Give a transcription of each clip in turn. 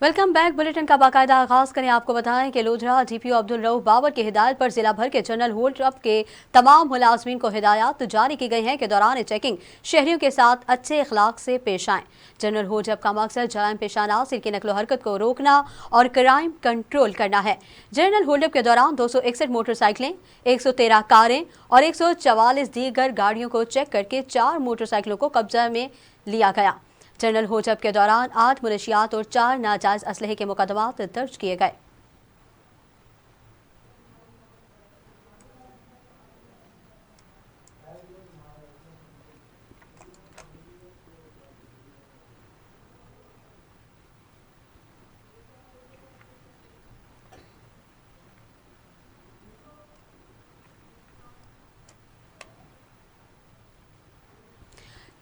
Welcome back. Bulletin का बाकायदा आगाज करें। आपको बताएं कि लोधरा डीपीओ अब्दुल रऊफ बाबर की हिदायत पर जिला भर के जनरल होल्ड अप के तमाम मुलाजमीन को हिदायत जारी की गई हैं कि दौरान चेकिंग शहरियों के साथ अच्छे अखलाक से पेश आएं। जनरल होल्ड अप का मकसद जराइम पेशा अनासर की नकलो हरकत को रोकना और क्राइम कंट्रोल करना है। जनरल होल्ड अप के दौरान 261 मोटरसाइकिलें, 113 कारें और 144 दीगर गाड़ियों को चेक करके 4 मोटरसाइकिलों को कब्जा में लिया गया। जनरल होल्ड अप के दौरान 8 मुनशियात और 4 नाजायज असलहे के मुकदमात दर्ज किए गए।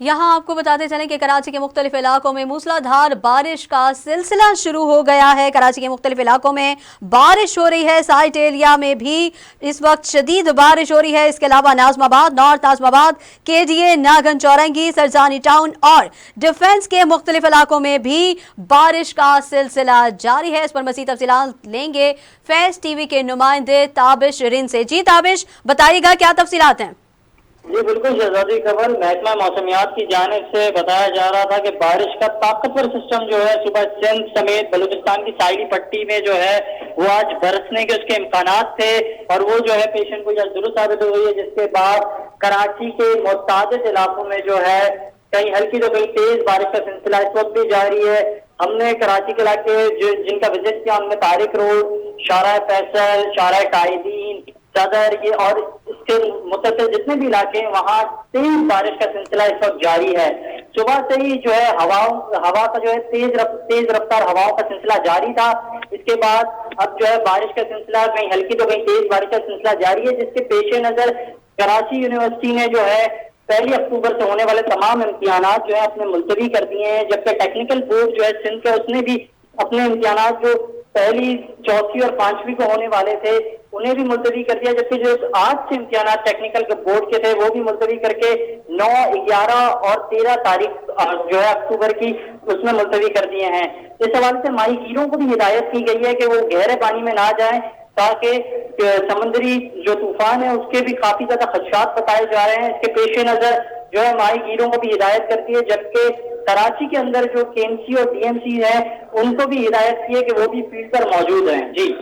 यहाँ आपको बताते चलें कि कराची के मुख्तलिफ इलाकों में मूसलाधार बारिश का सिलसिला शुरू हो गया है। कराची के मुख्तलिफ इलाकों में बारिश हो रही है। साइट एरिया में भी इस वक्त शदीद बारिश हो रही है। इसके अलावा Nazimabad, north Nazimabad, KDA, Nagan Chowrangi, Surjani town और डिफेंस के मुख्तलिफ इलाकों में भी बारिश का सिलसिला जारी है। इस पर मज़ीद तफसीलात लेंगे फैज़ टीवी के नुमाइंदे ताबिश रिन से। जी ताबिश, बताइएगा क्या तफसीलात हैं? जी बिल्कुल शहजादी, खबर महकमा मौसमियात की जानिब से बताया जा रहा था कि बारिश का ताकतवर सिस्टम जो है सुबह सिंध समेत बलूचिस्तान की साहिली पट्टी में जो है वो आज बरसने के उसके इम्कानात थे और वो जो है पेशन को दुरुस्त साबित हो गई है, जिसके बाद कराची के मुतादिद इलाकों में जो है कहीं हल्की तो कहीं तेज बारिश का सिलसिला इस वक्त भी जारी है। हमने कराची के इलाके जिनका विजिट किया उनमें तारिक रोड, शारा फैसल, शारा कायदीन, सदर ये और इसके मुतसिल जितने भी इलाके हैं वहाँ तेज बारिश का सिलसिला इस वक्त जारी है। सुबह से ही जो है हवा का जो है तेज रफ्तार हवाओं का सिलसिला जारी था। इसके बाद अब जो है बारिश का सिलसिला कहीं हल्की तो कहीं तेज बारिश का सिलसिला जारी है, जिसके पेश नजर कराची यूनिवर्सिटी ने जो है 1 अक्टूबर से होने वाले तमाम इम्तिहानात जो है अपने मुलतवी कर दिए हैं। जबकि टेक्निकल बोर्ड जो है सिंध का उसने भी अपने इम्तिहानात जो पहली, चौथी और 5वीं को होने वाले थे उन्हें भी मुलतवी कर दिया, जबकि जो आज से इम्तिहानात टेक्निकल के बोर्ड के थे वो भी मुलतवी करके 9, 11 और 13 तारीख जो है अक्टूबर की उसमें मुलतवी कर दिए हैं। इस हवाले से माहीगीरों को भी हिदायत की गई है कि वो गहरे पानी में ना जाएं, ताकि समुद्री जो तूफान है उसके भी काफी ज्यादा खदशात बताए जा रहे हैं। इसके पेश नजर जो है माहीगीरों को भी हिदायत करती है, जबकि कराची के अंदर जो केएमसी और डीएमसी है उनको भी हिदायत की है कि वो भी फील्ड पर मौजूद हैं। जी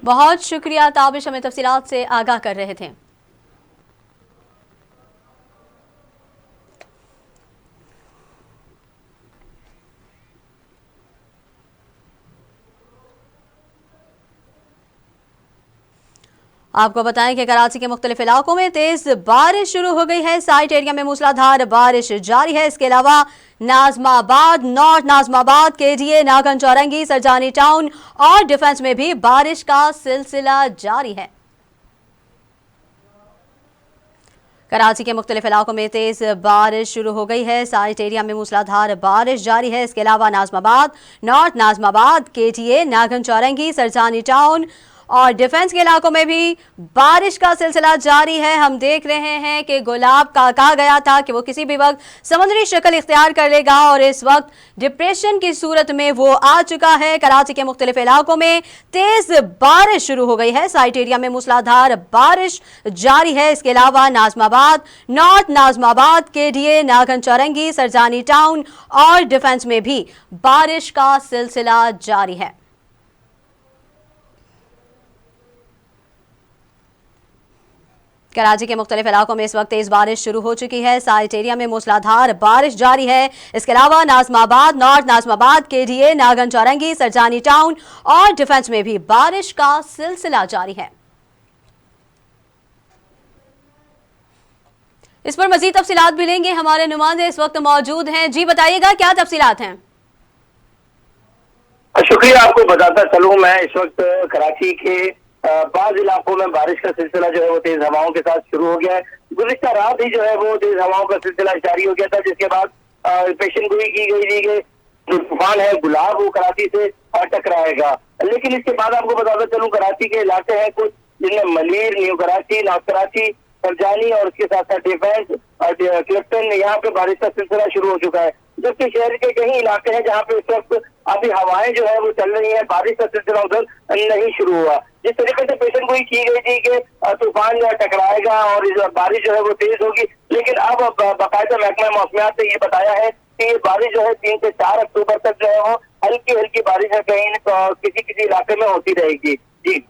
बहुत शुक्रिया ताबिश, हमें तफसीलात से आगाह कर रहे थे। आपको बताएं कि कराची के मुख्तलिफ इलाकों में तेज बारिश शुरू हो गई है। साइट एरिया में मूसलाधार बारिश जारी है। इसके अलावा Nazimabad, north Nazimabad, KDA, Nagan Chowrangi, Surjani town और डिफेंस में भी बारिश का सिलसिला जारी है। कराची के मुख्तलिफ इलाकों में तेज बारिश शुरू हो गई है। साइट एरिया में मूसलाधार बारिश जारी है। इसके अलावा नाजमाबाद, नॉर्थ नाजमाबाद, केटीए, नागन चौरंगी, सरजानी टाउन और डिफेंस के इलाकों में भी बारिश का सिलसिला जारी है। हम देख रहे हैं कि गुलाब का कहा गया था कि वो किसी भी वक्त समुद्री शक्ल इख्तियार कर लेगा और इस वक्त डिप्रेशन की सूरत में वो आ चुका है। कराची के मुख्तलिफ इलाकों में तेज बारिश शुरू हो गई है। साइट एरिया में मूसलाधार बारिश जारी है। इसके अलावा Nazimabad, north Nazimabad, KDA, Nagan Chowrangi, Surjani town और डिफेंस में भी बारिश का सिलसिला जारी है। कराची के मुख्तलिफ इलाकों में इस वक्त तेज बारिश शुरू हो चुकी है। साइट एरिया में मूसलाधार बारिश जारी है। इसके अलावा Nazimabad, north Nazimabad, KDA, Nagan Chowrangi, Surjani town और डिफेंस में भी बारिश का सिलसिला जारी है। इस पर मजीद तफसीलात भी लेंगे। हमारे नुमाइंदे इस वक्त मौजूद हैं। जी बताइएगा क्या तफसीलात हैं? शुक्रिया, आपको बताता चलूं मैं इस वक्त कराची के बाज़ इलाकों में बारिश का सिलसिला जो है वो तेज हवाओं के साथ शुरू हो गया है। गुज़िश्ता रात ही जो है वो तेज हवाओं का सिलसिला जारी हो गया था, जिसके बाद पेशन गोई की गई जो तूफान है गुलाब वो कराची से टकराएगा। लेकिन इसके बाद आपको बताता चलूं कराची के इलाके हैं कुछ जिनमें मलीर, न्यू कराची, नॉर्थ कराची, सरजानी और उसके साथ साथ डिफेंस और क्लिफ्टन, यहाँ पे बारिश का सिलसिला शुरू हो चुका है। जबकि शहर के कई इलाके हैं जहाँ पे इस वक्त अभी हवाएं जो है वो चल रही है, बारिश का सिलसिला उधर नहीं शुरू हुआ। जिस तरीके से पेशन गोई की गई थी कि तूफान टकराएगा और बारिश जो है वो तेज होगी, लेकिन अब बाकायदा महकमा मौसमियात ने ये बताया है कि ये बारिश जो है 3 से 4 अक्टूबर तक जो है वो हल्की हल्की बारिश है, कहीं किसी किसी इलाके में होती रहेगी। जी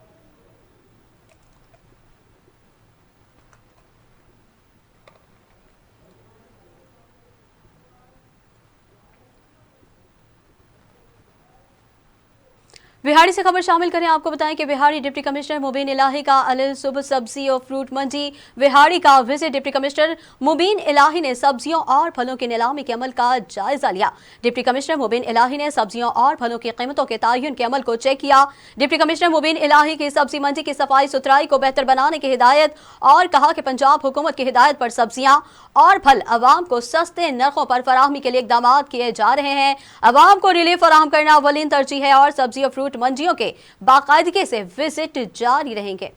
बिहाड़ी से खबर शामिल करें। आपको बताएं कि बिहाड़ी डिप्टी कमिश्नर मुबीन इलाही का अल सुबह सब्जी और फ्रूट मंडी बिहाड़ी का विजिट। डिप्टी कमिश्नर मुबीन इलाही ने सब्जियों और फलों की नीलामी के अमल का जायजा लिया। डिप्टी कमिश्नर मुबीन इलाही ने सब्जियों और फलों की कीमतों के तयन के अमल को चेक किया। डिप्टी कमिश्नर मुबीन इलाही की सब्जी मंडी की सफाई सुथराई को बेहतर बनाने की हिदायत और कहा कि पंजाब हुकूमत की हिदायत पर सब्जियां और फल अवाम को सस्ते नरखों पर फराहमी के लिए इकदाम किए जा रहे हैं। अवाम को रिलीफ फराहम करना अवलीन तरजीह है और सब्जी और फ्रूट मंडियों के बाकायदगी से विजिट जारी रहेंगे।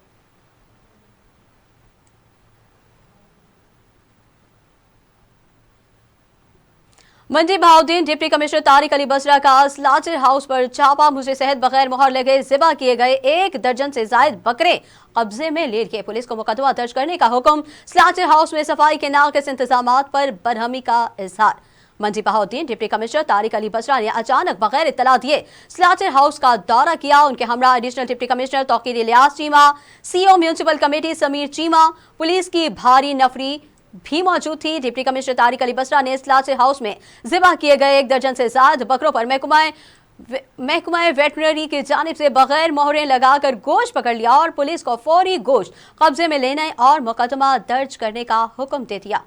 मंडी बहाउद्दीन डिप्टी कमिश्नर तारिक अली बसरा का स्लाटर हाउस पर छापा। मुझे सेहत बगैर मुहर लगे ज़िबा किए गए 1 दर्जन से जायद बकरे कब्जे में ले लिए। पुलिस को मुकदमा दर्ज करने का हुक्म। स्लाटर हाउस में सफाई के नाक़िस इंतजामात पर बरहमी का इजहार। मंडी बहाउद्दीन डिप्टी कमिश्नर तारिक अली बसरा ने अचानक बगैर इत्तला दिए स्लाटर हाउस का दौरा किया। उनके हमरा additional deputy commissioner Tauqeer Ilyas Cheema, CO municipal committee Sameer Cheema, police की भारी नफरी भी मौजूद थी। डिप्टी कमिश्नर तारिक अली बसरा ने स्लाटर हाउस में ज़िबा किए गए 1 दर्जन से ज्यादा बकरों पर महकमा वेटरनरी की जानिब से बगैर मोहरें लगाकर गोश्त पकड़ लिया और पुलिस को फौरी गोश्त कब्जे में लेने और मुकदमा दर्ज करने का हुक्म दे दिया।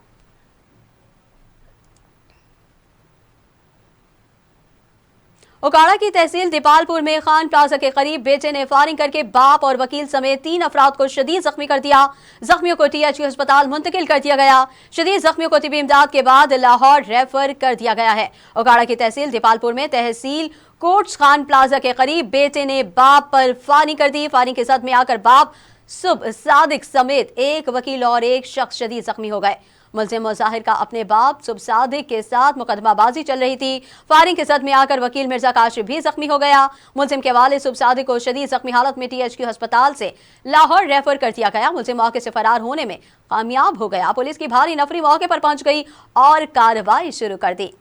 उकाड़ा की तहसील दीपालपुर में खान प्लाजा के करीब बेटे ने फायरिंग करके बाप और वकील समेत 3 अफराद को शदीद जख्मी कर दिया। जख्मियों को टीएचयू अस्पताल मुंतकिल कर दिया गया। शदीद जख्मियों को तिबी इमदाद के बाद लाहौर रेफर कर दिया गया है। उकाड़ा की तहसील दीपालपुर में तहसील कोर्ट्स खान प्लाजा के करीब बेटे ने बाप पर फायरिंग कर दी। फायरिंग के सदमे आकर बाप सुब सादिक समेत 1 वकील और 1 शख्स शदीद जख्मी हो गए। मुलजिम मुजाहिर का अपने बाप सुब सादिक के साथ मुकदमाबाजी चल रही थी। फायरिंग के सदमे आकर वकील मिर्जा काशिफ भी जख्मी हो गया। मुलजिम के वालिद सुब सादिक को शदीद जख्मी हालत में टीएचक्यू अस्पताल से लाहौर रेफर कर दिया गया। मुलजिम मौके से फरार होने में कामयाब हो गया। पुलिस की भारी नफरी मौके पर पहुंच गई और कार्रवाई शुरू कर दी।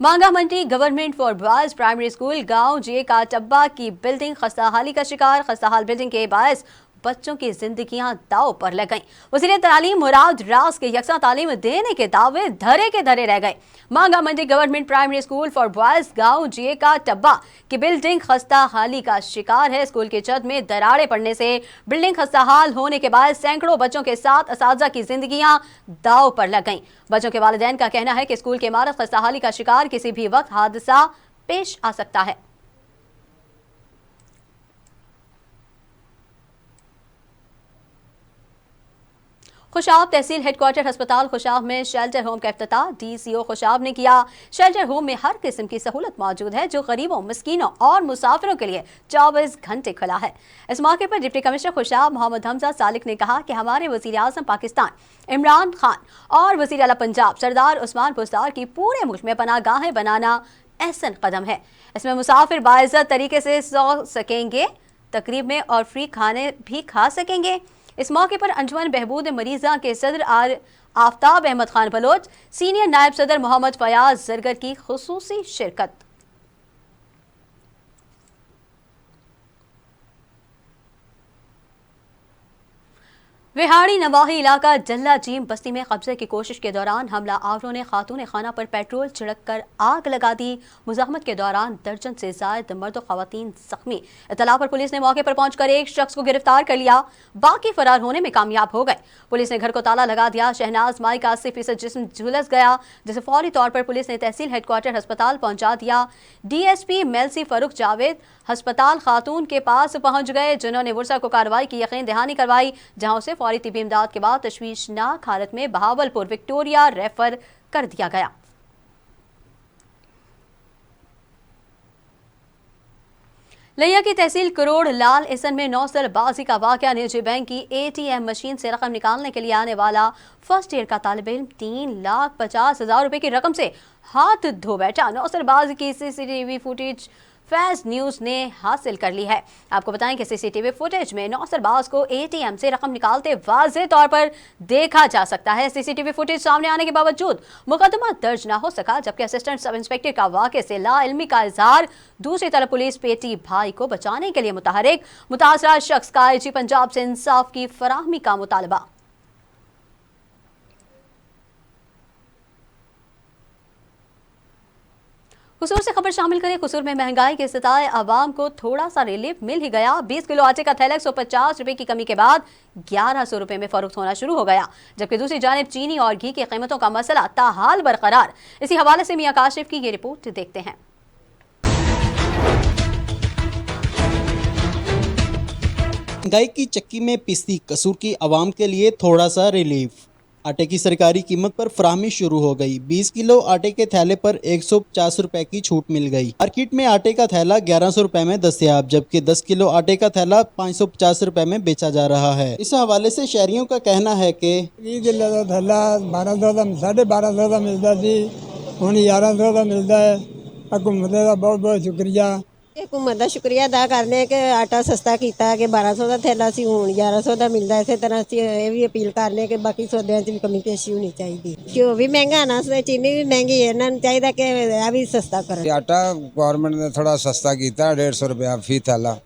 Manga Mandi government for boys primary school गांव जे का टब्बा की बिल्डिंग खस्ताहाली का शिकार। खस्ताहाल बिल्डिंग के बायस बच्चों की जिंदगियां दाव पर लग गईं। वज़ीर तालीम मुराद रास के यकसा तालीम देने के दावे धरे के धरे रह गए। Manga Mandi government primary school for boys गांव जे का टब्बा की बिल्डिंग खस्ताहाली का शिकार है। स्कूल की छत में दरारें पड़ने से बिल्डिंग खस्ताहाल होने के बाद सैकड़ों बच्चों के साथ असातिज़ा की जिंदगियां दाव पर लग गईं। बच्चों के वालिदैन का कहना है कि स्कूल की इमारत खस्ताहाली का शिकार, किसी भी वक्त हादसा पेश आ सकता है। खुशाब तहसील हेडक्वार्टर अस्पताल खुशाब में शेल्टर होम का इफ्तिताह डीसीओ खुशाब ने किया। शेल्टर होम में हर किस्म की सहूलत मौजूद है जो गरीबों, मिस्कीनों और मुसाफिरों के लिए 24 घंटे खुला है। इस मौके पर डिप्टी कमिश्नर खुशाब मोहम्मद हमजा सालिक ने कहा कि हमारे वज़ीर आज़म पाकिस्तान इमरान खान और वज़ीर आला पंजाब सरदार उस्मान बुज़दार की पूरे मुल्क में पनाहगाहें बनाना अहसन कदम है। इसमें मुसाफिर बाइज़्ज़त तरीके से सो सकेंगे, तकरीब में और फ्री खाने भी खा सकेंगे। इस मौके पर अंजुमन बहबूद मरीज़ा के सदर आफ्ताब अहमद खान बलोच, सीनियर नायब सदर मोहम्मद फयाज जरगर की खुसूसी शिरकत। विहाड़ी नवाही इलाका जल्ला जीम बस्ती में कब्जे की कोशिश के दौरान हमला आवरों ने खातून खाना पर पेट्रोल छिड़क कर आग लगा दी। मुज़ाहमत के दौरान दर्जन से ज्यादा मर्द और खवातीन जख्मी। इत्तला पर पुलिस ने मौके पर पहुंचकर 1 शख्स को गिरफ्तार कर लिया, बाकी फरार होने में कामयाब हो गए। पुलिस ने घर को ताला लगा दिया। शहनाज माई का 80% जिस्म झुलस गया, जिसे फौरी तौर पर पुलिस ने तहसील हेडक्वार्टर अस्पताल पहुंचा दिया। डीएसपी मेलसी फरूख जावेद अस्पताल खातून के पास पहुंच गए, जिन्होंने वर्षा को कार्रवाई की यकीन दहानी करवाई, जहां उसे फौरी तिबी इमदाद के बाद तशवीशनाक हालत में बहावलपुर विक्टोरिया रेफर कर दिया गया। लिया की तहसील करोड़ लाल इसन में नौसरबाजी का वाकया। निजी बैंक की ATM मशीन से रकम निकालने के लिए आने वाला फर्स्ट ईयर का तालिब इल्म 3,50,000 रुपए की रकम से हाथ धो बैठा। नौसरबाजी की CCTV फुटेज फैज न्यूज ने हासिल कर ली है। आपको बताएं कि CCTV फुटेज में नौसरबाज को ATM से रकम निकालते वाज़ेह तौर पर देखा जा सकता है। CCTV फुटेज सामने आने के बावजूद मुकदमा दर्ज न हो सका, जबकि असिस्टेंट सब इंस्पेक्टर का वाक़े से लाइल्मी का इजहार। दूसरी तरफ पुलिस पेटी भाई को बचाने के लिए मुतहरिक। मुतासरा शख्स का IG पंजाब से इंसाफ की फराहमी का मुतालबा। कुसूर से खबर शामिल करें। कुसूर में महंगाई के सताए आवाम को थोड़ा सा रिलीफ मिल ही गया। 20 किलो आटे का थैला 150 रुपए की कमी के बाद 1100 रुपए में फरोख्त होना शुरू हो गया, जबकि दूसरी जानिब चीनी और घी की कीमतों का मसला ताहाल बरकरार। इसी हवाले से मियां काशिफ की ये रिपोर्ट देखते हैं। महंगाई की चक्की में पिसती कसूर की आवाम के लिए थोड़ा सा रिलीफ। आटे की सरकारी कीमत पर फराहमी शुरू हो गई। 20 किलो आटे के थैले पर 150 रुपए की छूट मिल गई। मार्केट में आटे का थैला 1100 रुपए में दस्तयाब, जबकि 10 किलो आटे का थैला 550 रुपए में बेचा जा रहा है। इस हवाले से शहरियों का कहना है कि 20 किलो का थैला 1200 का 1250 का मिलता सी, हुण 1100 का मिलता है। हुकूमत का बहुत बहुत शुक्रिया। हुकूमत का शुक्रिया अदा करने कि आटा सस्ता किया कि 1200 का थैला सी हुण 1100 का मिलता। इस तरह असीं ये भी अपील करने कि बाकी सौदियां च भी कमी पेशी होनी चाहिए। घ्यो भी महंगा ना, चीनी भी महंगी है, इन्हां नूं चाहिए कि यह भी सस्ता करन। आटा गौरमेंट ने थोड़ा सस्ता किया 150 रुपया फी थैला।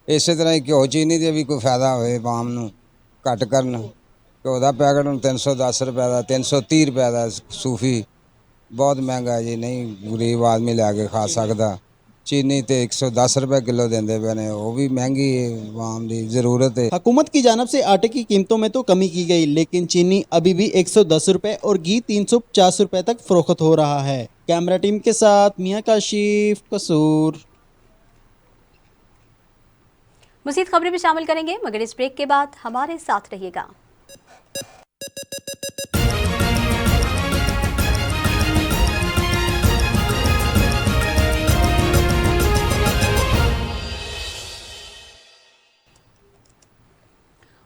इस तरह ही घ्यो चीनी का भी कोई फायदा होए आवाम नूं घट करन। घ्यो का पैकेट हुण 310 रुपए का, 330 रुपए का सूफी बहुत महंगा है जी, नहीं गरीब आदमी लैके खा सकता। चीनी तो 110 रुपए किलो देंदे पे ने, वो भी महंगी है, आवाम की जरूरत है। हुकूमत की जानब से आटे की कीमतों में तो कमी की गई, लेकिन चीनी अभी भी 110 रुपए और घी 350 रुपए तक फरोख्त हो रहा है। कैमरा टीम के साथ मियां काशिफ, कसूर। मज़ीद खबरें भी शामिल करेंगे, मगर इस ब्रेक के बाद हमारे साथ रहिएगा।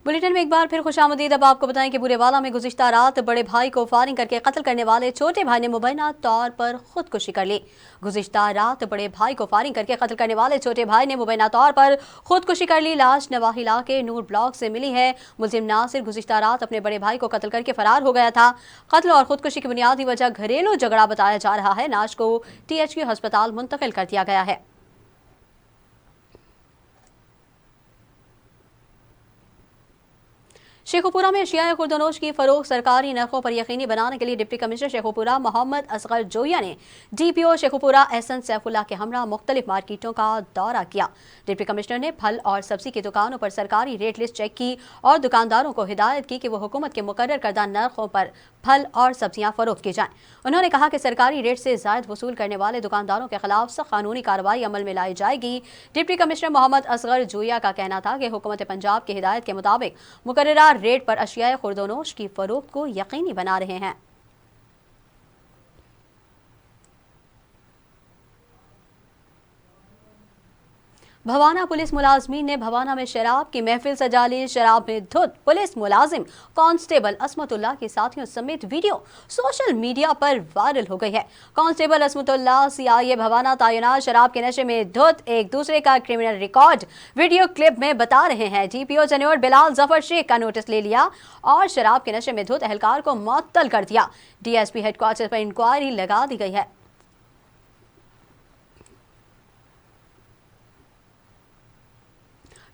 बुलेटिन में एक बार फिर खुशामदीद। अब आपको बताएं कि बुरेवाला में गुज़िश्ता रात बड़े भाई को फायरिंग करके कत्ल करने वाले छोटे भाई ने मुबैना तौर पर खुदकुशी कर ली। गुज़िश्ता रात बड़े भाई को फायरिंग करके कत्ल करने वाले छोटे भाई ने मुबैना तौर पर खुदकुशी कर ली। लाश नवाही इलाके नूर ब्लॉक से मिली है। मुलजिम नासिर गुज़िश्ता रात अपने बड़े भाई को कत्ल करके फरार हो गया था। कत्ल और खुदकुशी की बुनियादी वजह घरेलू झगड़ा बताया जा रहा है। लाश को THQ अस्पताल मुंतकिल कर दिया गया है। शेखुपुरा में अशियाए खुर्दनोश की फरोख्त सरकारी नरखों पर यकीनी बनाने के लिए डिप्टी कमिश्नर शेखुपुरा मोहम्मद असगर जोया ने DPO शेखुपुरा एहसन सैफुल्लाह के हमरा मुख्तलिफ मार्केटों का दौरा किया। डिप्टी कमिश्नर ने फल और सब्जी की दुकानों पर सरकारी रेट लिस्ट चेक की और दुकानदारों को हिदायत की कि वो हुकूमत के मुकर्रर करदा नरखों पर फल और सब्जियां फरोख्त की जाएं। उन्होंने कहा कि सरकारी रेट से ज़ायद वसूल करने वाले दुकानदारों के खिलाफ सख्त कानूनी कार्रवाई अमल में लाई जाएगी। डिप्टी कमिश्नर मोहम्मद असगर जोया का कहना था कि हुकूमत पंजाब की हिदायत के मुताबिक मुकर्ररा रेट पर अशियाए खुर्दोनोश की फरोख्त को यकीनी बना रहे हैं। भवाना पुलिस मुलाजमीन ने भवाना में शराब की महफिल सजा ली। शराब में धुत पुलिस मुलाजिम कांस्टेबल असमतुल्लाह के साथियों समेत वीडियो सोशल मीडिया पर वायरल हो गई है। कांस्टेबल असमतुल्लाह CIA भवाना तैनात शराब के नशे में धुत एक दूसरे का क्रिमिनल रिकॉर्ड वीडियो क्लिप में बता रहे हैं। DPO जनरल बिलाल जफर शेख का नोटिस ले लिया और शराब के नशे में धुत एहलकार को मुअत्तल कर दिया। DSP हेडक्वार्टर पर इंक्वायरी लगा दी गई है।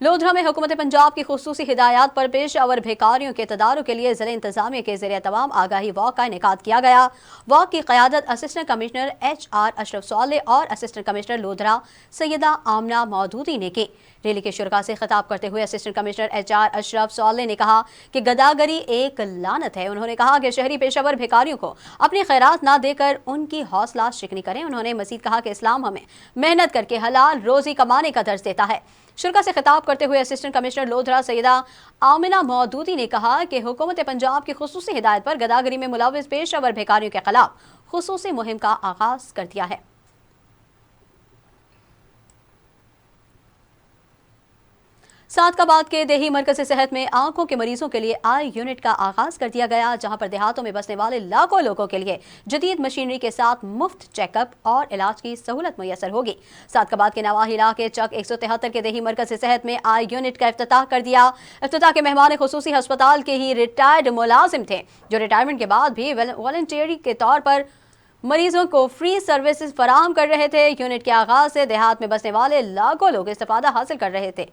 लोधरा में हुकूमत पंजाब की खुसूसी हिदायत पर पेशेवर भिखारियों के तदारुक के लिए ज़िला इंतजामिया के ज़रिए तमाम आगाही वॉक का इनेकाद किया गया। वॉक की क़यादत असिस्टेंट कमिश्नर HR अशरफ साले और असिस्टेंट कमिश्नर लोधरा सैयदा आमना मौदूदी ने की। रैली के शुरका से खिताब करते हुए असिस्टेंट कमिश्नर HR अशरफ साले ने कहा कि गदागरी एक लानत है। उन्होंने कहा कि शहरी पेशेवर भिखारियों को अपनी खैरात ना देकर उनकी हौसला शिकनी करें। उन्होंने मजीद कहा कि इस्लाम हमें मेहनत करके हलाल रोजी कमाने का दर्ज देता है। शुरका से खिताब करते हुए असिस्टेंट कमिश्नर लोधरा सैयदा आमिना मौदूदी ने कहा कि हुकूमत पंजाब की खुसूसी हिदायत पर गदागरी में मुलव्विस पेशेवर भिखारियों के खिलाफ खुसूसी मुहिम का आगाज कर दिया है। सादकाबाद के देही मरकज़ सेहत में आंखों के मरीजों के लिए आई यूनिट का आगाज कर दिया गया, जहां पर देहातों में बसने वाले लाखों लोगों के लिए जदीद मशीनरी के साथ मुफ्त चेकअप और इलाज की सहूलत मुयसर होगी। सादकाबाद के नवाही इलाके चक 173 के देही मरकज़ सेहत में आई यूनिट का इफ्तिताह कर दिया। इफ्तिताह के मेहमान खुसूसी अस्पताल के ही रिटायर्ड मुलाजिम थे, जो रिटायरमेंट के बाद भी वॉलंटियरी के तौर पर मरीजों को फ्री सर्विसेज फराहम कर रहे थे। यूनिट के आगाज से देहात में बसने वाले लाखों लोग इस्तेफादा हासिल कर रहे थे।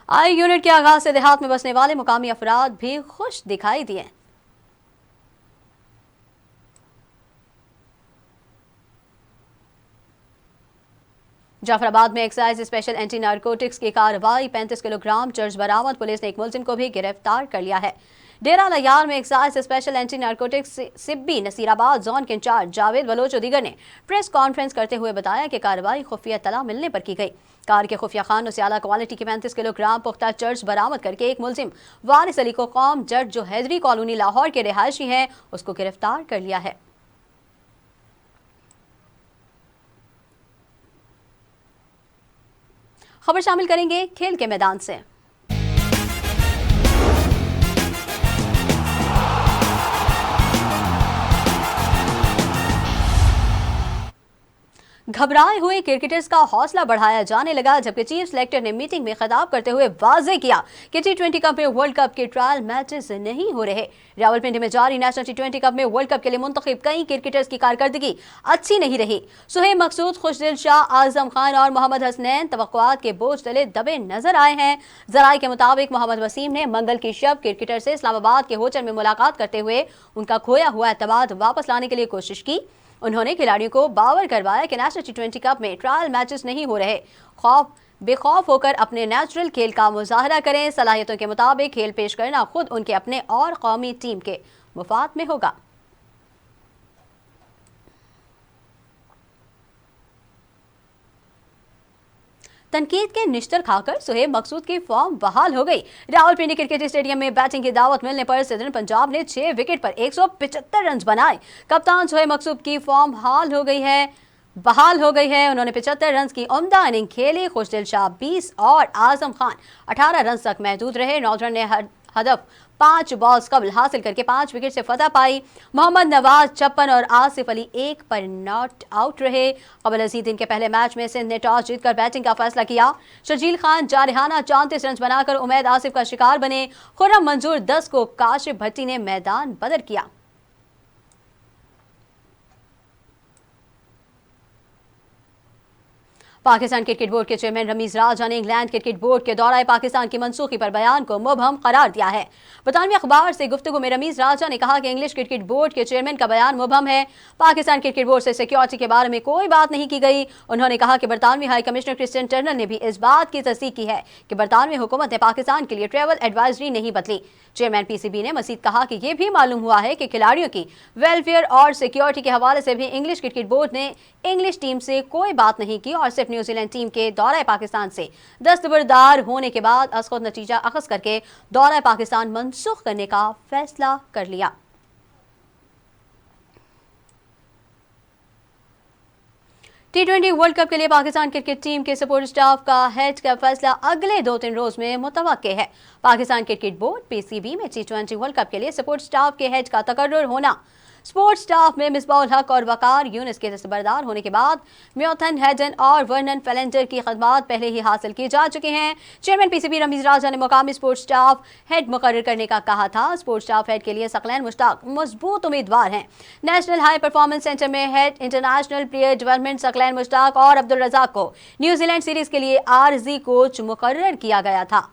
आई यूनिट के आगाज से देहात में बसने वाले मुकामी अफराद भी खुश दिखाई दिए। जाफराबाद में एक्साइज स्पेशल एंटी नारकोटिक्स की कार्रवाई, 35 किलोग्राम चर्च बरामद। पुलिस ने एक मुलजिम को भी गिरफ्तार कर लिया है। डेरा लयार में excise special anti narcotics Sibi Nasirabad zone के इंचार्ज जावेद बलोच और दीगर ने प्रेस कॉन्फ्रेंस करते हुए बताया कि कार्रवाई खुफिया तला मिलने पर की गई। कार के खुफिया खानों से आला क्वालिटी की 35 किलोग्राम पुख्ता चर्च बरामद करके एक मुलजिम वारिस अली को कौम जट, जो हैदरी कॉलोनी लाहौर के रिहायशी हैं, उसको गिरफ्तार कर लिया है। खबर शामिल करेंगे खेल के मैदान से। घबराए हुए क्रिकेटर्स का हौसला बढ़ाया जाने लगा, जबकि चीफ सेलेक्टर ने मीटिंग में खिताब करते हुए वाज़ेह किया कि T20 कप में वर्ल्ड कप के ट्रायल मैचेस नहीं हो रहे। रावलपिंडी में जारी नेशनल T20 कप में वर्ल्ड कप के लिए मुंतखब कई क्रिकेटर्स की कारकर्दगी अच्छी नहीं रही। सुहेब मकसूद, खुशदिल शाह, आजम खान और मोहम्मद हसनैन तवक्कुआत के बोझ तले दबे नजर आए हैं। जराये के मुताबिक मोहम्मद वसीम ने मंगल की शब क्रिकेटर से इस्लामाबाद के होटल में मुलाकात करते हुए उनका खोया हुआ एतमाद वापस लाने के लिए कोशिश की। उन्होंने खिलाड़ियों को बावर करवाया कि नेशनल T20 कप में ट्रायल मैचेस नहीं हो रहे, बेखौफ होकर अपने नेचुरल खेल का मुजाहरा करें। सलाहियतों के मुताबिक खेल पेश करना खुद उनके अपने और कौमी टीम के मुफाद में होगा। तनकीद के निश्तर खाकर सुहेब मकसूद की फॉर्म बहाल हो गई। रावलपिंडी क्रिकेट स्टेडियम में बैटिंग की दावत मिलने पर सदर्न पंजाब ने 6 विकेट पर 175 रन बनाए। कप्तान सुहेब मकसूद की फॉर्म बहाल हो गई है। उन्होंने 75 रन की उम्दा इनिंग खेली। खुशदिल शाह 20 और आजम खान 18 रन तक महदूद रहे। नॉर्दर्न ने हदफ 5 बॉल्स कबल हासिल करके 5 विकेट से फतह पाई। मोहम्मद नवाज 56 और आसिफ अली 1 पर नॉट आउट रहे। कबल अजीज दिन के पहले मैच में सिंध ने टॉस जीतकर बैटिंग का फैसला किया। शर्जील खान जारहाना 34 रन बनाकर उमैद आसिफ का शिकार बने। खुर्रम मंजूर 10 को काशिफ भट्टी ने मैदान बदर किया। पाकिस्तान क्रिकेट बोर्ड के चेयरमैन रमीज राजा ने इंग्लैंड क्रिकेट बोर्ड के दौरा पाकिस्तान की मनसूखी पर बयान को मुबहम करार दिया है। बरतानवी अखबार से गुफ्तगू में रमीज राजा ने कहा कि इंग्लिश क्रिकेट बोर्ड के चेयरमैन का बयान मुबहम है। पाकिस्तान क्रिकेट बोर्ड से सिक्योरिटी के बारे में कोई बात नहीं की गई। उन्होंने कहा कि बरतानवी हाई कमिश्नर क्रिस्टियन टर्नर ने भी इस बात की तस्दीक की है कि बरतानवी हुकूमत ने पाकिस्तान के लिए ट्रैवल एडवाइजरी नहीं बदली। चेयरमैन PCB ने मजीद कहा कि यह भी मालूम हुआ है कि खिलाड़ियों की वेलफेयर और सिक्योरिटी के हवाले से भी इंग्लिश क्रिकेट बोर्ड ने इंग्लिश टीम से कोई बात नहीं की और सिर्फ न्यूजीलैंड टीम के दौरा पाकिस्तान से दस्तबरदार होने के बाद खुद नतीजा अखज़ करके दौरा पाकिस्तान मनसूख करने का फैसला कर लिया। T20 वर्ल्ड कप के लिए पाकिस्तान क्रिकेट टीम के सपोर्ट स्टाफ का हेड का फैसला अगले 2-3 रोज में मुतवक्के है। पाकिस्तान क्रिकेट बोर्ड PCB में T20 वर्ल्ड कप के लिए सपोर्ट स्टाफ के हेड का तकर्रुर होना। स्पोर्ट्स स्टाफ में मिसबाउल हक और वकार यूनिस के दस्तबरदार होने के बाद म्योथन हैडन और वर्नन फेलेंडर की खदमात पहले ही हासिल की जा चुकी हैं। चेयरमैन PCB रमीज राजा ने मुकामी स्पोर्ट्स स्टाफ हेड मुकर्रर करने का कहा था। स्पोर्ट्स स्टाफ हेड के लिए सकलैन मुश्ताक मजबूत उम्मीदवार हैं। नेशनल हाई परफॉर्मेंस सेंटर में head international player development Saqlain Mushtaq और अब्दुल रजाक को न्यूजीलैंड सीरीज के लिए आरजी कोच मुकर्रर किया गया था।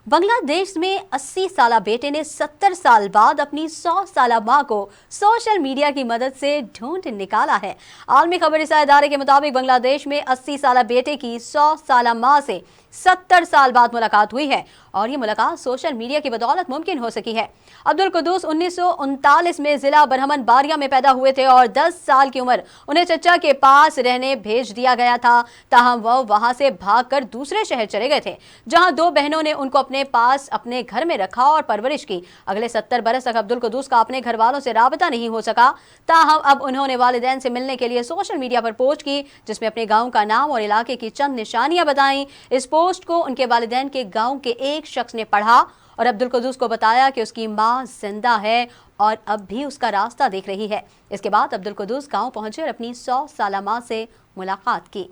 बांग्लादेश में 80 साला बेटे ने 70 साल बाद अपनी 100 साला मां को सोशल मीडिया की मदद से ढूंढ निकाला है। आलमी खबर इदारे के मुताबिक बांग्लादेश में 80 साला बेटे की 100 साला मां से 70 साल बाद मुलाकात हुई है और ये मुलाकात सोशल मीडिया की बदौलत मुमकिन हो सकी है। अब्दुल कुद्दूस 1939 में जिला बरहमन बारिया में पैदा हुए थे और 10 साल की उम्र उन्हें चचा के पास रहने भेज दिया गया था। ताहम वह वहां से भागकर दूसरे शहर चले गए थे, जहां 2 बहनों ने उनको अपने पास अपने घर में रखा और परवरिश की। अगले 70 बरस तक अब्दुल कुद्दूस का अपने घर वालों से राबता नहीं हो सका। ताहम अब उन्होंने वालिदैन से मिलने के लिए सोशल मीडिया पर पोस्ट की, जिसमें अपने गांव का नाम और इलाके की चंद निशानियां बताई। इस पोस्ट को उनके वालिदैन के गांव के एक शख्स ने पढ़ा और अब्दुल कुद्दूस को बताया कि उसकी मां जिंदा है और अब भी उसका रास्ता देख रही है। इसके बाद अब्दुल कुद्दूस गांव पहुंचे और अपनी 100 साला मां से मुलाकात की।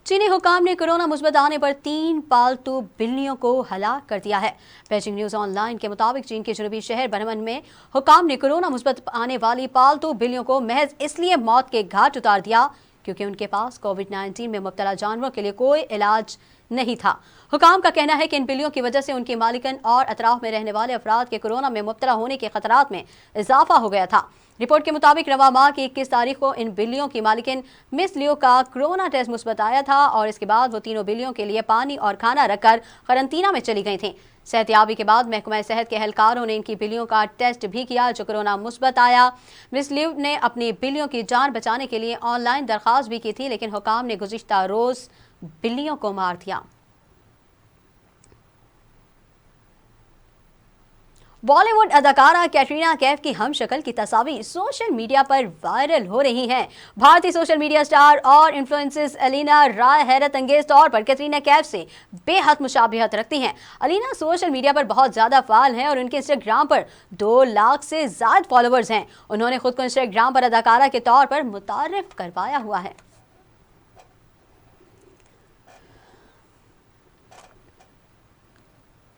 चीनी हुकाम ने कोरोना मुस्बत आने पर 3 पालतू बिल्लियों को हलाक कर दिया है। बेजिंग न्यूज ऑनलाइन के मुताबिक चीन के जनूबी शहर बरहमन में हुकाम ने कोरोना मुस्बत आने वाली पालतू बिल्लियों को महज इसलिए मौत के घाट उतार दिया क्योंकि उनके पास कोविड-19 में मुब्तला जानवरों के लिए कोई इलाज नहीं था। हुकाम का कहना है कि इन बिल्लियों की वजह से उनकी मालिकन और अतराफ में रहने वाले अफराद के कोरोना में मुब्तला होने के खतरात में इजाफा हो गया था। रिपोर्ट के मुताबिक रवा माह की 21 तारीख को इन बिल्लियों की मालिकिन मिस लियो का कोरोना टेस्ट मुस्बत आया था और इसके बाद वो तीनों बिल्लियों के लिए पानी और खाना रखकर क्वारंटीना में चली गई थीं। सेहतियाबी के बाद महकमा सेहत के एहलकारों ने इनकी बिल्लियों का टेस्ट भी किया, जो कोरोना मुस्बत आया। मिस लिव ने अपनी बिल्लियों की जान बचाने के लिए ऑनलाइन दरख्वास्त भी की थी, लेकिन हुकाम ने गुज़िश्ता रोज बिल्लियों को मार दिया। बॉलीवुड अदाकारा कैटरीना कैफ की हमशक्ल की तस्वीर सोशल मीडिया पर वायरल हो रही हैं। भारतीय सोशल मीडिया स्टार और इन्फ्लुएंसर्स अलीना राय हैरत अंगेज तौर पर कैटरीना कैफ से बेहद मुशाबिहत रखती हैं। अलीना सोशल मीडिया पर बहुत ज़्यादा फाल हैं और उनके इंस्टाग्राम पर 2 लाख से ज़्यादा फॉलोअर्स हैं। उन्होंने खुद को इंस्टाग्राम पर अदाकारा के तौर पर मुतारिफ करवाया हुआ है।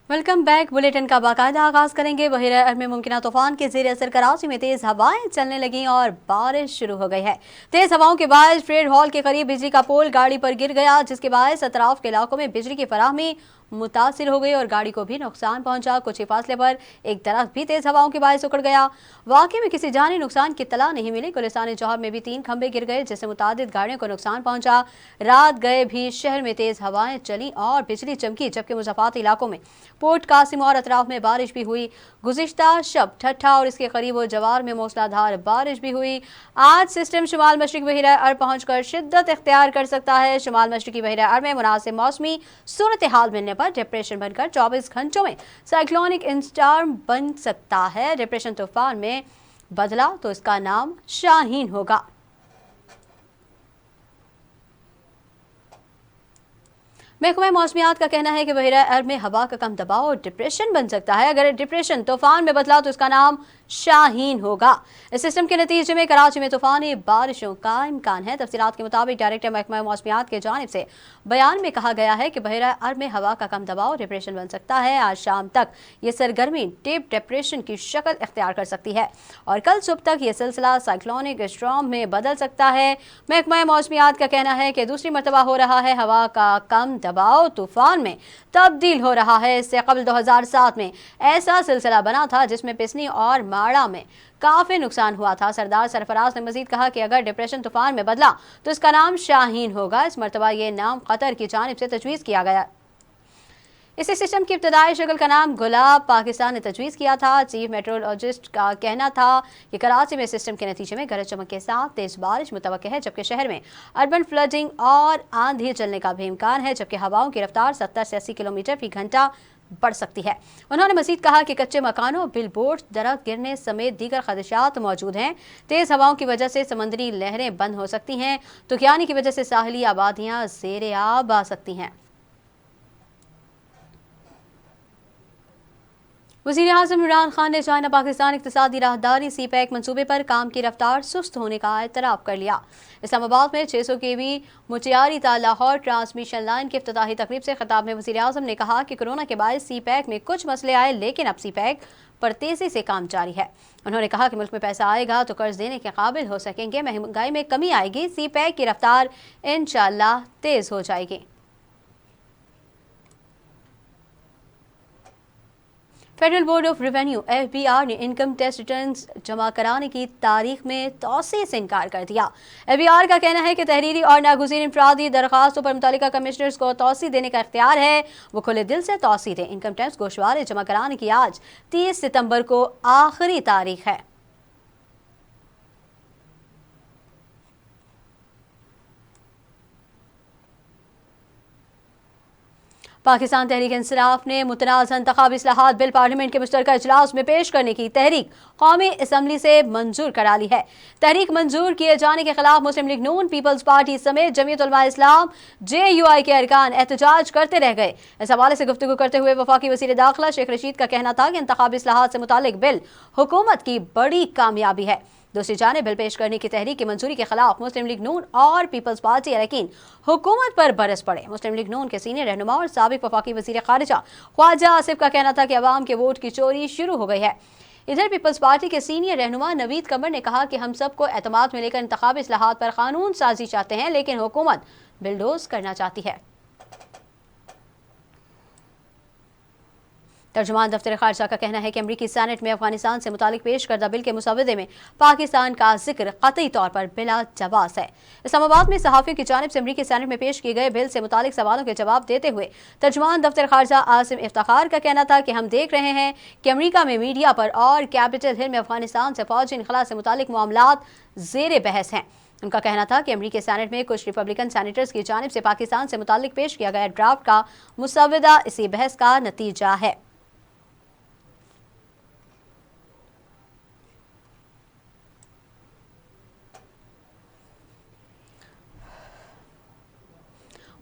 Welcome back. बुलेटिन का बाकायदा आगाज करेंगे। बहिर अरब में मुमकिन तूफान के जेर असर कराची में तेज हवाएं चलने लगी और बारिश शुरू हो गई है। तेज हवाओं के बायस ट्रेड हॉल के करीब बिजली का पोल गाड़ी पर गिर गया, जिसके बायस अतराफ के इलाकों में बिजली की फराहमी मुतासिर हो गई और गाड़ी को भी नुकसान पहुंचा। कुछ ही फासले पर एक दरख्त भी तेज हवाओं के बायस उखड़ गया। वाकई में किसी जानी नुकसान की इत्तला नहीं मिली। गुलिस्तान जौहर में भी 3 खंभे गिर गए, जिससे मुतादिद गाड़ियों को नुकसान पहुंचा। रात गए भी शहर में तेज हवाएं चली और बिजली चमकी, जबकि मुज़फ़्फ़राती इलाकों में पोर्ट कासिम और अतराफ में बारिश भी हुई। गुज़िश्ता शब ठट्ठा और इसके करीब व जवार में मूसलाधार बारिश भी हुई। आज सिस्टम शुमाल मशरिक बहिरा अरब पहुंचकर शिद्दत इख्तियार कर सकता है। शुमाल मशरिकी बहिरा अरब में मुनासिब मौसमी सूरत हाल मिलने पर डिप्रेशन बनकर 24 घंटों में साइक्लोनिक स्टॉर्म बन सकता है। डिप्रेशन तूफान में बदला तो इसका नाम शाहीन होगा। महकमा मौसमियात का कहना है कि बहिरा अरब में हवा का कम दबाव और डिप्रेशन बन सकता है। अगर डिप्रेशन तूफान में बदला तो इसका नाम शाहीन होगा। इस सिस्टम के नतीजे में कराची में तूफानी बारिशों का इम्कान है। तफसीलात के मुताबिक डायरेक्टर महकमा मौसमियात के जानिब से बयान में कहा गया है कि बहिरा अरब में हवा का कम दबाव डिप्रेशन बन सकता है। आज शाम तक ये सरगर्मी डीप डिप्रेशन की शक्ल इख्तियार कर सकती है और कल सुबह तक ये सिलसिला साइक्लोनिक स्टॉर्म में बदल सकता है। महकमा मौसमियात का कहना है कि दूसरी मरतबा हो रहा है हवा का कम दबाव तूफान में तब्दील हो रहा है। इससे कबल 2007 में ऐसा सिलसिला बना था जिसमें पिसनी और माड़ा में काफी नुकसान हुआ था। सरदार सरफराज ने मजीद कहा कि अगर डिप्रेशन तूफान में बदला तो इसका नाम शाहीन होगा। इस मरतबा ये नाम कतर की जानिब से तजवीज़ किया गया। इसी सिस्टम की इब्तदाई शक्ल का नाम गुलाब पाकिस्तान ने तजवीज़ किया था। चीफ मेट्रोलॉजिस्ट का कहना था कि कराची में सिस्टम के नतीजे में गरज चमक के साथ तेज बारिश मुतवक्के है, जबकि शहर में अर्बन फ्लडिंग और आंधी चलने का भी इम्कान है, जबकि हवाओं की रफ्तार 70 से 80 किलोमीटर फी घंटा बढ़ सकती है। उन्होंने मजीद कहा कि कच्चे मकानों, बिलबोर्ड, दरख्त गिरने समेत दीगर खदशात मौजूद हैं। तेज हवाओं की वजह से समंदरी लहरें बंद हो सकती हैं, तूफ़ान की वजह से साहली आबादियाँ ज़ेरे आब आ सकती हैं। वज़ीर-ए-आज़म इमरान खान ने चाइना पाकिस्तान इक़्तिसादी राहदारी CPEC मनसूबे पर काम की रफ्तार सुस्त होने का एतराफ़ कर लिया। इस्लामाबाद में 600 kV मुचियारी ता लाहौर ट्रांसमिशन लाइन की इफ्तिताही तकरीब से खिताब में वज़ीर-ए-आज़म ने कहा कि कोरोना के बायस CPEC में कुछ मसले आए, लेकिन अब CPEC पर तेज़ी से काम जारी है। उन्होंने कहा कि मुल्क में पैसा आएगा तो कर्ज देने के काबिल हो सकेंगे, महंगाई में कमी आएगी, CPEC की रफ्तार इंशाअल्लाह तेज़ हो जाएगी। Federal board of revenue (FBR) ने इनकम टैक्स रिटर्न्स जमा कराने की तारीख में तौसी से इनकार कर दिया। FBR का कहना है कि तहरीरी और नागुज़ीर इंफरादी दरखास्तों पर मुतल्लिका कमिश्नर्स को तौसी देने का इख्तियार है, वो खुले दिल से तौसी दें। इनकम टैक्स गोशवारे जमा कराने की आज 30 सितंबर को आखिरी तारीख है। पाकिस्तान तहरीक इंसराफ ने मुतनाज़ इंतखाबी इस्लाहात बिल पार्लियामेंट के मुश्तरका इजलास में पेश करने की तहरीक कौमी असम्बली से मंजूर करा ली है। तहरीक मंजूर किए जाने के खिलाफ मुस्लिम लीग नून, पीपल्स पार्टी समेत जमीयत उलमा इस्लाम JUI के अरकान एहतजाज करते रह गए। इस हवाले से गुफ्तगू करते हुए वफाकी वज़ीर दाखिला शेख रशीद का कहना था कि इंतखाबी इस्लाहात से मुतालिक बिल हुकूमत की बड़ी कामयाबी है। दूसरी जानिब बिल पेश करने की तहरीक की मंजूरी के खिलाफ मुस्लिम लीग नून और पीपल्स पार्टी अरकान हुकूमत पर बरस पड़े। मुस्लिम लीग नून के सीनियर रहनुमा और साबिक वफाकी वज़ीर खारिजा ख्वाजा आसिफ का कहना था कि अवाम के वोट की चोरी शुरू हो गई है। इधर पीपल्स पार्टी के सीनियर रहनुमा नवीद कमर ने कहा कि हम सबको एतमाद में लेकर इंतखाबी इस्लाहात पर कानून साजी चाहते हैं, लेकिन हुकूमत बिलडोज करना चाहती है। तर्जुमान दफ्तर खारजा का कहना है कि अमरीकी सेनेट में अफगानिस्तान से मुतालिक पेश करदा बिल के मुसवदे में पाकिस्तान का जिक्र कतई तौर पर बिला जवाब है। इस्लामाबाद में सहाफ़ियों की जानिब से अमरीकी सेनेट में पेश किए गए बिल से मुतालिक सवालों के जवाब देते हुए तर्जुमान दफ्तर खारजा आसिम इफ्तार का कहना था कि हम देख रहे हैं कि अमरीका में मीडिया पर और कैपिटल हिल में अफगानिस्तान से फौजी इनखला से मुतालिक मामलात ज़ेर बहस हैं। उनका कहना था कि अमरीकी सेनेट में कुछ रिपब्लिकन सेनेटर्स की जानिब से पाकिस्तान से मुतालिक पेश किया गया ड्राफ्ट का मुसवदा इसी बहस का नतीजा है।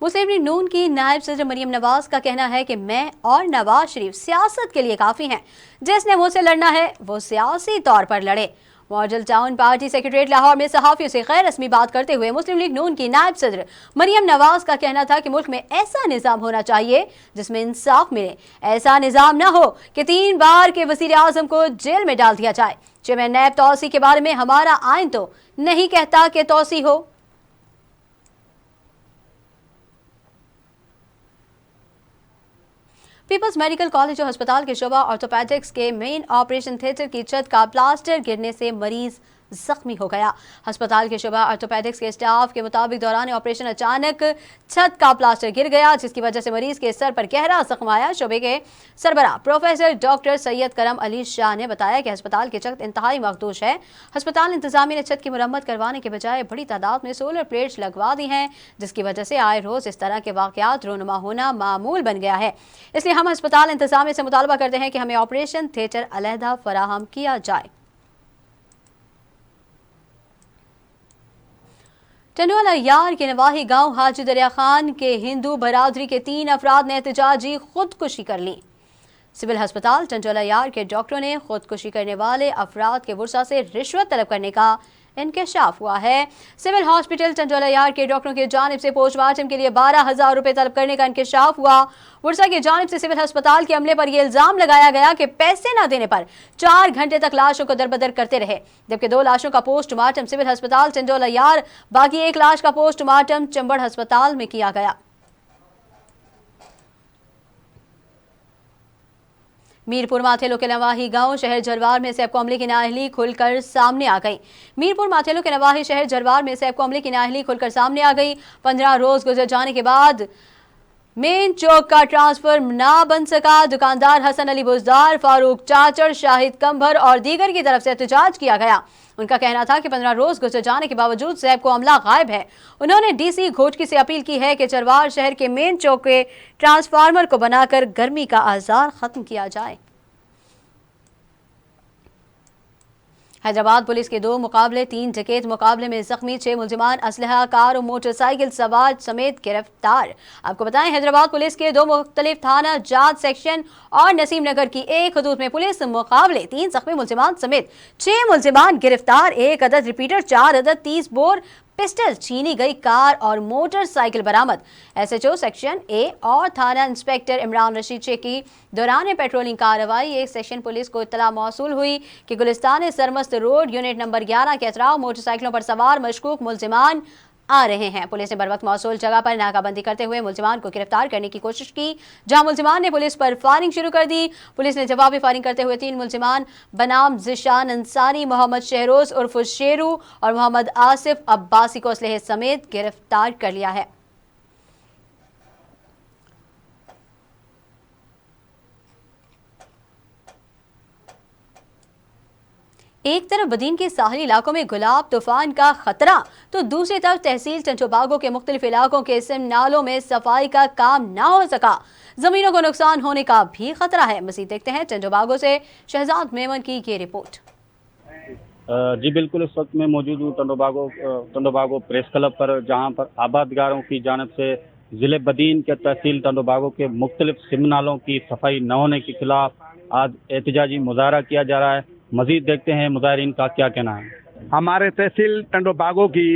मुस्लिम लीग नून की नायब सदर मरियम नवाज का कहना है कि मैं और नवाज शरीफ सियासत के लिए काफ़ी हैं। जिसने मुझसे लड़ना है वो सियासी तौर पर लड़े। Model town party secretariat Lahore में सहाफ़ियों से गैर रस्मी बात करते हुए मुस्लिम लीग नून की नायब सदर मरियम नवाज का कहना था कि मुल्क में ऐसा निज़ाम होना चाहिए जिसमें इंसाफ मिले। ऐसा निज़ाम न हो कि 3 बार के वज़ीर आज़म को जेल में डाल दिया जाए। चेयरमैन नैब तौसी के बारे में हमारा आइन तो नहीं कहता कि तौसी हो। पीपल्स मेडिकल कॉलेज और अस्पताल के शोबा ऑर्थोपेडिक्स के मेन ऑपरेशन थिएटर की छत का प्लास्टर गिरने से मरीज जख्मी हो गया। अस्पताल के शोबा ऑर्थोपेडिक्स के स्टाफ के मुताबिक दौरान ऑपरेशन अचानक छत का प्लास्टर गिर गया, जिसकी वजह से मरीज के सर पर गहरा जख्म आया। शोबे के सरबराह प्रोफेसर डॉक्टर सैयद करम अली शाह ने बताया कि अस्पताल की छत इंतहाई मखदूश है। अस्पताल इंतजामिया ने छत की मुरम्मत करवाने के बजाय बड़ी तादाद में सोलर प्लेट्स लगवा दी हैं, जिसकी वजह से आए रोज इस तरह के वाकयात रोनुमा होना मामूल बन गया है। इसलिए हम अस्पताल इंतजामिया से मुतालबा करते हैं कि हमें ऑपरेशन थिएटर अलहदा फराहम किया जाए। टंडोला यार के नवाही गांव हाजी दरिया खान के हिंदू बरादरी के 3 अफराद ने एहतजाजी खुदकुशी कर ली। सिविल अस्पताल टंडोला यार के डॉक्टरों ने खुदकुशी करने वाले अफराद के वर्षा से रिश्वत तलब करने का इंकशाफ हुआ है। सिविल हॉस्पिटल टंडोला यार के डॉक्टरों की जानिब से पोस्टमार्टम के लिए 12,000 रुपए तलब करने का इंकशाफ हुआ। वर्षा की जानिब से सिविल अस्पताल के अमले पर यह इल्जाम लगाया गया कि पैसे न देने पर 4 घंटे तक लाशों को दरबदर करते रहे, जबकि 2 लाशों का पोस्टमार्टम सिविल अस्पताल टंडोला यार, बाकी 1 लाश का पोस्टमार्टम चंबड़ अस्पताल में किया गया। मीरपुर माथेलो के नवाही गांव शहर जरवार में सैब अमले की नाअहली खुलकर सामने आ गई। मीरपुर माथेलो के नवाही शहर जरवार में सैब अमले की नाअहली खुलकर सामने आ गई। 15 रोज गुजर जाने के बाद मेन चौक का ट्रांसफर ना बन सका। दुकानदार हसन अली बुजदार, फारूक चाचड़, शाहिद कंभर और दीगर की तरफ से एहतजाज किया गया। उनका कहना था कि 15 रोज गुजर जाने के बावजूद सैब को अमला गायब है। उन्होंने DC घोटकी से अपील की है कि जरवार शहर के मेन चौक के ट्रांसफार्मर को बनाकर गर्मी का आजार खत्म किया जाए। हैदराबाद पुलिस के 2 मुकाबले 3 डकैत मुकाबले में जख्मी 6 मुलजिमान, असलहा, कार और मोटरसाइकिल सवार समेत गिरफ्तार। आपको बताएं, हैदराबाद पुलिस के 2 मुख्तलिफ थाना जाट सेक्शन और नसीम नगर की एक हदूद में पुलिस मुकाबले 3 जख्मी मुलजिमान समेत 6 मुलजिमान गिरफ्तार। 1 अदद रिपीटर, 4 अदद 30 बोर पिस्टल, छीनी गई कार और मोटरसाइकिल बरामद। SHO सेक्शन A और थाना इंस्पेक्टर इमरान रशीद शेख की दौरान पेट्रोलिंग कार्रवाई एक सेक्शन पुलिस को इत्तला मौसूल हुई कि Gulistan Sarmast road unit number 11 के अतराफ मोटरसाइकिलों पर सवार मशकूक मुलजिमान आ रहे हैं। पुलिस ने बर वक्त मौसूल जगह पर नाकाबंदी करते हुए मुलजिमान को गिरफ्तार करने की कोशिश की, जहां मुलजिमान ने पुलिस पर फायरिंग शुरू कर दी। पुलिस ने जवाबी फायरिंग करते हुए 3 मुलजिमान बनाम जिशान अंसारी, मोहम्मद शहरोज उर्फ शेरू और मोहम्मद आसिफ अब्बासी को असलहे समेत गिरफ्तार कर लिया है। एक तरफ बदीन के साहली इलाकों में गुलाब तूफान का खतरा, तो दूसरी तरफ तहसील टंटोबागो के मुख्तलिफ इलाकों के सिम नालों में सफाई का काम ना हो सका, जमीनों को नुकसान होने का भी खतरा है। मजीद देखते हैं टंटोबागो से शहजाद मेमन की ये रिपोर्ट। जी बिल्कुल, इस वक्त मैं मौजूद हूँ टंटोबागो प्रेस क्लब पर, जहाँ पर आबादगारों की जानिब से जिले बदीन के तहसील टंटोबागो के मुख्तलिफ सिम नालों की सफाई न होने के खिलाफ आज एहतजाजी मुजाहरा किया जा रहा है। मजीद देखते हैं मुजाहिरीन का क्या कहना है। हमारे तहसील टंडोबागो की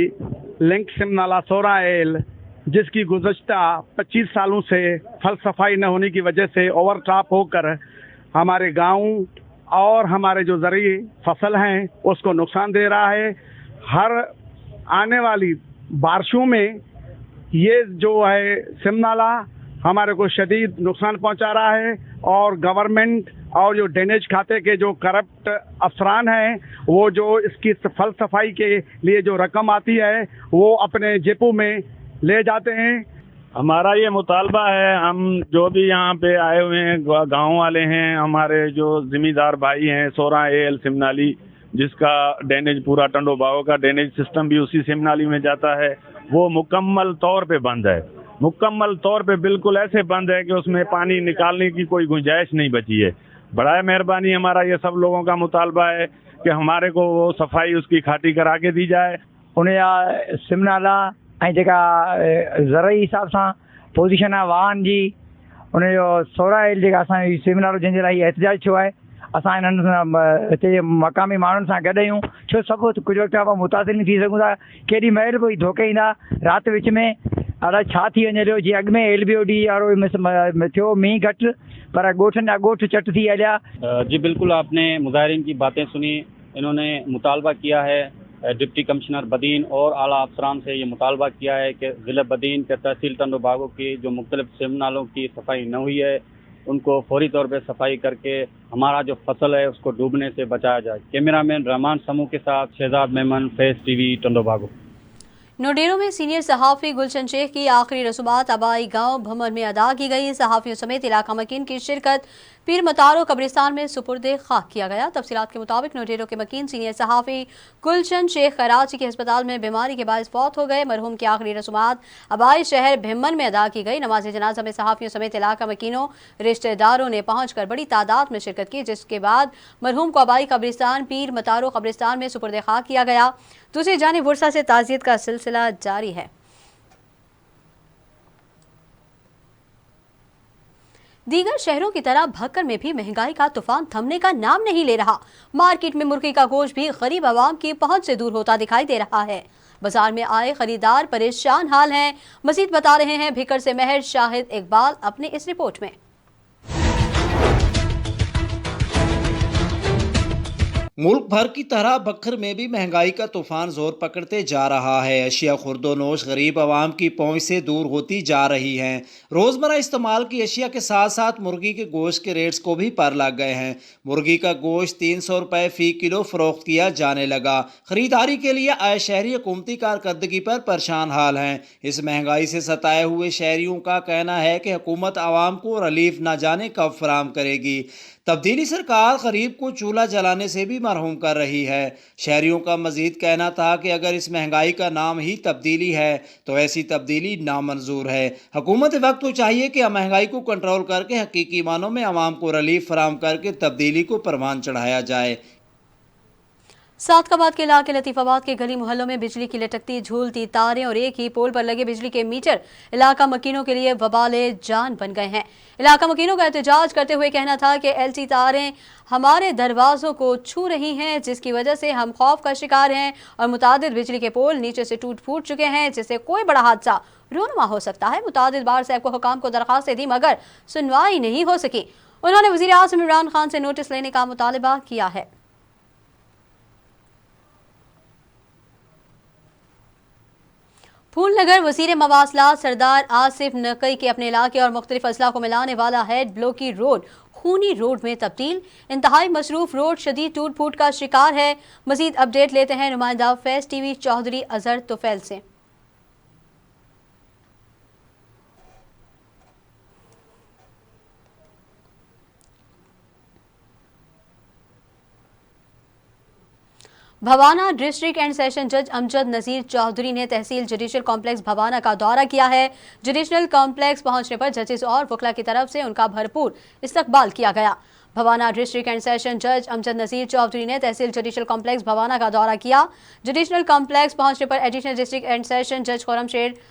लिंक सिम नाला 16 एल, जिसकी गुज़श्ता 25 सालों से फल सफाई न होने की वजह से ओवरटॉप होकर हमारे गांव और हमारे जो ज़रूरी फसल हैं उसको नुकसान दे रहा है। हर आने वाली बारिशों में ये जो है सिम नाला हमारे को शदीद नुकसान पहुंचा रहा है और गवर्नमेंट और जो ड्रेनेज खाते के जो करप्ट अफसरान हैं वो जो इसकी फल सफाई के लिए जो रकम आती है वो अपने जेबों में ले जाते हैं। हमारा ये मुतालबा है, हम जो भी यहाँ पे आए हुए हैं गांव वाले हैं, हमारे जो जिम्मेदार भाई हैं, 16 एल सिमनाली जिसका ड्रेनेज पूरा टंडोबागो का ड्रेनेज सिस्टम भी उसी सिमनाली में जाता है, वो मुकम्मल तौर पे बंद है। मुकम्मल तौर पे बिल्कुल ऐसे बंद है कि उसमें पानी निकालने की कोई गुंजाइश नहीं बची है। बड़ा मेहरबानी हमारा ये सब लोगों का मुतालबा है कि हमारे को वो सफाई उसकी खाटी करा के दी जाए। उन्हें सिमनाला ऐं जेका ज़रई हिसाब सां पोज़ीशन आहे वाहन जी, उन जो 16 एल जेका असांजी सिमनालो जंहिंजे लाइ एहतजाज थियो आहे, असां इन्हनि हिते मक़ामी माण्हुनि सां गॾु आहियूं, छो सभु कुझु वक़्तु खां पोइ मुतासिर थी सघूं था। केॾी महिल बि धोखे ईंदा राति विच में, अलाए छा थी वञे पियो। जीअं अॻु में LBOD वारो थियो मींहुं घटि, पर ॻोठनि जा ॻोठ चट थी हलिया। जी बिल्कुल, आपने मुजाहिरीन की बातें सुनी। इन्होंने मुतालबा किया है, डिप्टी कमिश्नर बदीन और आला अफसरान से ये मुतालबा किया है कि ज़िले बदीन के तहसील टंडोबागो की जो मुख्तलिफ सिम नालों की सफाई न हुई है उनको फौरी तौर पे सफाई करके हमारा जो फसल है उसको डूबने से बचाया जाए। कैमरामैन रहमान समूह के साथ शहजाद मेमन, फेस TV टंडोबागो। नोडेरो में सीनियर सहाफ़ी गुलशन शेख की आखिरी रसूमात आबाई गांव भमर में अदा की गई। सहाफ़ियों समेत इलाका मकीन की शिरकत पीर मतारो कब्रिस्तान में सुपुर्दे खाक किया गया। तफसीलात के मुताबिक नोडेरो के मकीन सीनियर सहाफ़ी गुलशन शेख कराची के अस्पताल में बीमारी के बायस फौत हो गए। मरहूम की आखिरी रसूमात आबाई शहर भिम्मन में अदा की गई। नमाज जनाजा में सहाफ़ियों समेत इलाका मकीनों रिश्तेदारों ने पहुंचकर बड़ी तादाद में शिरकत की, जिसके बाद मरहूम को आबाई कब्रिस्तान पीर मतारो कब्रिस्तान में सुपुर्दे खाक किया गया। दूसरी जानिब बुरसा से ताज़ियत का सिलसिला जारी है। दीगर शहरों की तरह भक्कर में भी महंगाई का तूफान थमने का नाम नहीं ले रहा। मार्केट में मुर्गी का गोश्त भी गरीब आवाम की पहुंच से दूर होता दिखाई दे रहा है। बाजार में आए खरीदार परेशान हाल हैं। मजीद बता रहे हैं भिकर से महर शाहिद इकबाल अपने इस रिपोर्ट में। मुल्क भर की तरह बखर में भी महंगाई का तूफान जोर पकड़ते जा रहा है। अशिया खुर्दोनोश गरीब आवाम की पहुंच से दूर होती जा रही हैं। रोज़मर्रा इस्तेमाल की अशिया के साथ साथ मुर्गी के गोश्त के रेट्स को भी पर लग गए हैं। मुर्गी का गोश्त 300 रुपये फ़ी किलो फ़रोख्त किया जाने लगा। ख़रीदारी के लिए आए शहरी हुकूमती कारकर्दगी पर परेशान हाल हैं। इस महंगाई से सताए हुए शहरियों का कहना है कि हुकूमत आवाम को रिलीफ न जाने कब फराम करेगी। तब्दीली सरकार गरीब को चूल्हा जलाने से भी मरहूम कर रही है। शहरियों का मजीद कहना था कि अगर इस महंगाई का नाम ही तब्दीली है तो ऐसी तब्दीली नामंजूर है। हुकूमत वक्त को चाहिए कि महंगाई को कंट्रोल करके हकीकी मानों में आवाम को रिलीफ फराम करके तब्दीली को परवान चढ़ाया जाए। सादकाबाद के इलाके लतीफ़ाबाद के गली मोहल्लों में बिजली की लटकती झूलती तारें और एक ही पोल पर लगे बिजली के मीटर इलाका मकीनों के लिए वबाले जान बन गए हैं। इलाका मकीनों का एहतजाज करते हुए कहना था कि LT तारें हमारे दरवाज़ों को छू रही हैं, जिसकी वजह से हम खौफ का शिकार हैं और मुतादिद बिजली के पोल नीचे से टूट फूट चुके हैं, जिससे कोई बड़ा हादसा रूनुमा हो सकता है। मुतादिद बार साहब को हुकाम को दरख्वास्त दी मगर सुनवाई नहीं हो सकी। उन्होंने वज़ीर आज़म इमरान खान से नोटिस लेने का मुतालबा किया है। फूलनगर वज़ीर मवासलात सरदार आसिफ नकई के अपने इलाके और मुख्तलिफ अजला को मिलाने वाला हेड ब्लॉकी रोड खूनी रोड में तब्दील। इंतहाई मसरूफ रोड शदीद टूट फूट का शिकार है। मजीद अपडेट लेते हैं नुमाइंदा फैज़ टीवी चौधरी अजहर तुफैल से। भवाना डिस्ट्रिक्ट एंड सेशन जज अमजद नज़ीर चौधरी ने तहसील जुडिशल कॉम्प्लेक्स भवाना का दौरा किया है। जुडिशल कॉम्प्लेक्स पहुंचने पर जजेस और वकला की तरफ से उनका भरपूर इस्तकबाल किया गया। भवाना डिस्ट्रिक्ट एंड सेशन जज अमजद नज़ीर चौधरी ने तहसील जुडिशल कॉम्प्लेक्स भवाना का दौरा किया। जुडिशल कॉम्प्लेक्स पहुंचने पर एडिशनल डिस्ट्रिक्ट एंड सेशन जज खुरमशेर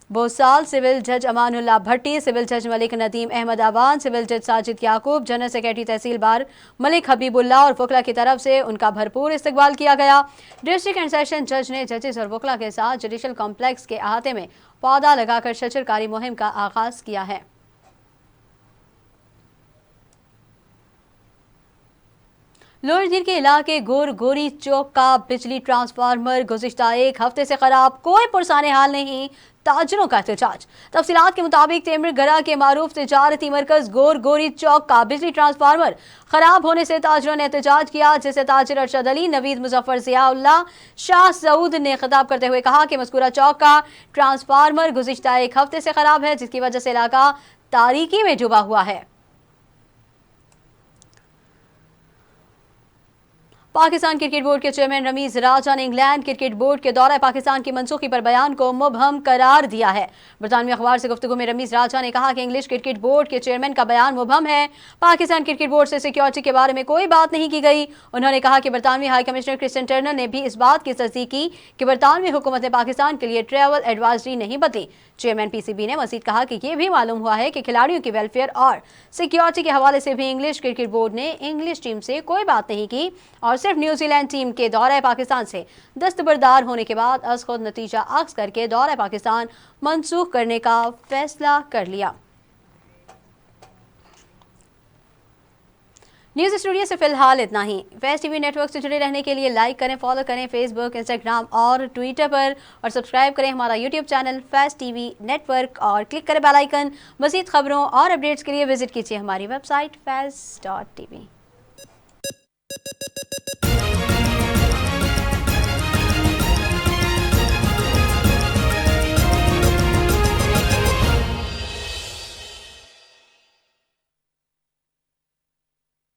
बोसाल, सिविल जज अमानुल्लाह भट्टी, सिविल जज मलिक नदीम अहमद आवान, सिविल जज साजिद याकूब, जनरल सेक्रेटरी तहसील बार मलिक हबीबुल्लाह और वकला की तरफ से उनका भरपूर इस्तकबाल किया गया। डिस्ट्रिक्ट एंड सेशन जज ने जजेस और वकला के साथ जुडिशल कॉम्प्लेक्स के अहाते में पौधा लगाकर शजरकारी मुहिम का आगाज किया है। लोअर दिल के इलाके गोर गोरी चौक का बिजली ट्रांसफार्मर गुज़िश्ता एक हफ्ते से खराब, कोई पुरसाने हाल नहीं, ताजरों का एहतजाज। तफसीलात के मुताबिक तेमरगरा के मारूफ तिजारती मरकज गोर गोरी चौक का बिजली ट्रांसफार्मर खराब होने से ताजरों ने एहतजाज किया, जिसे ताजिर अरशद अली, नवीद मुजफ्फर, ज़ियाउल्लाह, शाह सऊद ने खिताब करते हुए कहा कि मज़कूरा चौक का ट्रांसफार्मर गुज़िश्ता एक हफ्ते से खराब है, जिसकी वजह से इलाका तारीकी में डूबा हुआ है। पाकिस्तान क्रिकेट बोर्ड के चेयरमैन रमीज राजा ने इंग्लैंड क्रिकेट बोर्ड के दौरा पाकिस्तान की मनसूखी पर बयान को मुबहम करार दिया है। बरतानवी अखबार से गुफ्तगू में रमीज राजा ने कहा कि इंग्लिश क्रिकेट बोर्ड के चेयरमैन का बयान मुबहम है। पाकिस्तान क्रिकेट बोर्ड से सिक्योरिटी के बारे में कोई बात नहीं की गई। उन्होंने कहा कि बरतानवी हाई कमिश्नर क्रिस्टियन टर्नर ने भी इस बात की तस्दीक की कि बरतानवी हुकूमत ने पाकिस्तान के लिए ट्रैवल एडवाइजरी नहीं बदली। चेयरमैन पीसीबी ने मजीद कहा कि यह भी मालूम हुआ है कि खिलाड़ियों की वेलफेयर और सिक्योरिटी के हवाले से भी इंग्लिश क्रिकेट बोर्ड ने इंग्लिश टीम से कोई बात नहीं की और सिर्फ न्यूजीलैंड टीम के दौरे पाकिस्तान से दस्तबरदार होने के बाद अज खुद नतीजा अक्स करके दौरे पाकिस्तान मनसूख करने का फैसला कर लिया। न्यूज़ स्टूडियो से फिलहाल इतना ही। फैज़ टीवी नेटवर्क से जुड़े रहने के लिए लाइक करें, फॉलो करें फेसबुक, इंस्टाग्राम और ट्विटर पर, और सब्सक्राइब करें हमारा यूट्यूब चैनल फैज़ टीवी नेटवर्क और क्लिक करें बेल आइकन। मज़ीद खबरों और अपडेट्स के लिए विजिट कीजिए हमारी वेबसाइट faz.tv।